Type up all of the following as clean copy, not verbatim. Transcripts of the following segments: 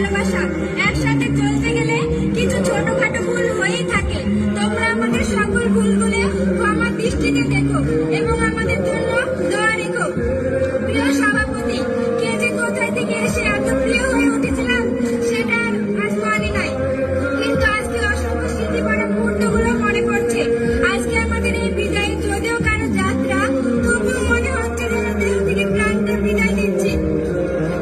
ভালোবাসা। একসাথে চলতে গেলে কিছু ছোটখাটো ভুল হয়েই থাকে। তোমরা আমাদের সকল ভুলগুলো ক্ষমার দৃষ্টিতে দেখো এবং আমাদের জন্য দোয়া রেখো। প্রিয় সভাপতি, কে যে কোথায় থেকে এসে এত প্রিয় হয়ে উঠেছিলাম সেটা আর আজ মনে নাই, কিন্তু আজকে অসংখ্য স্মৃতিভরা মুহূর্তগুলো মনে পড়ছে। আজকে আমাদের এই বিদায় যদিও কারো যাত্রা, তবুও মনে হচ্ছে যেন দেহ থেকে প্রাণটা বিদায় দিচ্ছে।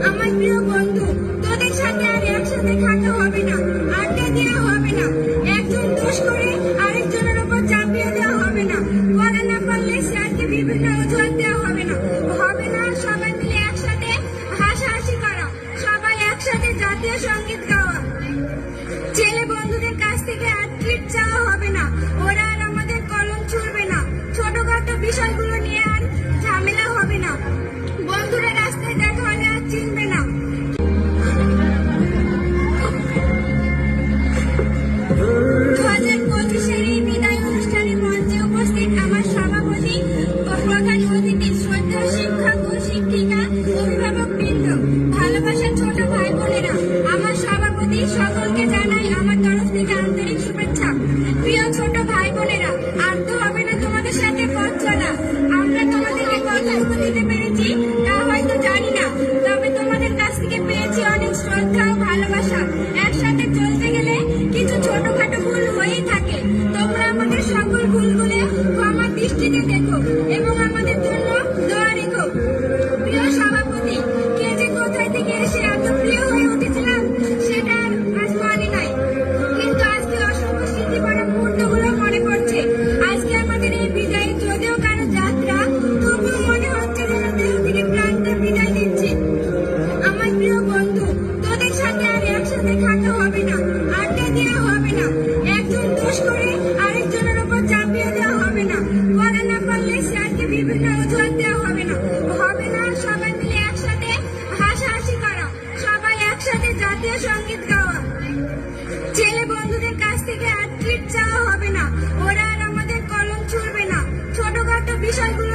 আমার প্রিয় বন্ধু, তোদের সাথে আর একসাথে থাকা হবে না, আড্ডা দেওয়া হবে না, একজন দোষ করে আরেকজনের উপর চাপিয়ে দেওয়া হবে না, বলা না পারলে স্যারকে বিভিন্ন অজুহাত দেওয়া হবে না। সবাই মিলে একসাথে হাসাহাসি করা, সবাই একসাথে জাতীয় সঙ্গীত গাওয়া। ছেলে বন্ধুদের কাছ থেকে আর ট্রিট চাওয়া হবে না, ওরা আর আমাদের কলম ছুড়বে না, ছোটখাটো বিষয়গুলো নিয়ে আর ঝামেলা হবে না, বন্ধুরা রাস্তায় দেখা হলে আর চিনবে না। 2025-এর এই বিদায় অনুষ্ঠানে মঞ্চে উপস্থিত আমার সভাপতি ও প্রধান অতিথি, শ্রদ্ধেয় শিক্ষক ও শিক্ষিকা, অভিভাবকবৃন্দ, ভালোবাসার ছোট ভাই বোনেরা, আমার সভাপতি সকলকে জানাই আমার তরফ থেকে আন্তরিক শুভেচ্ছা। প্রিয় ছোট ভাই বোনেরা, আর তো হবে না তোমাদের সাথে পথ চলা। আমরা তোমাদেরকে কতটুকু দিতে পেরেছি তা হয়তো জানি না, তবে তোমাদের কাছ থেকে পেয়েছি অনেক শ্রদ্ধা ও ভালোবাসা। একসাথে চলতে গেলে কিছু ছোটখাটো ভুল হয়েই থাকে। তোমরা আমাদের সকল ভুলগুলো ক্ষমার দৃষ্টিতে দেখো এবং আমাদের জন্য দোয়া রেখো। প্রিয় সভাপতি, কে যে কোথায় থেকে এসে এত প্রিয় হয়ে উঠেছিলাম সেটা আর আজ মনে নাই, কিন্তু আজকে অসংখ্য স্মৃতিভরা মুহূর্তগুলো মনে পড়ছে। আজকে আমাদের এই বিদায় যদিও কারো যাত্রা, তবুও মনে হচ্ছে যেন দেহ থেকে প্রাণটা বিদায় দিচ্ছে। আমার প্রিয় বন্ধু, তোদের সাথে আর একসাথে থাকা হবে না, আড্ডা দেওয়া হবে না, একজন দোষ করে আরেকজনের উপর চাপিয়ে দেওয়া হবে না, বলা না পারলে স্যারকে বিভিন্ন অজুহাত দেওয়া হবে না। সবাই মিলে একসাথে হাসাহাসি করা, সবাই একসাথে জাতীয় সঙ্গীত গাওয়া। ছেলে বন্ধুদের কাছ থেকে আর ট্রিট চাওয়া হবে না, ওরা আর আমাদের কলম ছুড়বে না, ছোটখাটো বিষয়গুলো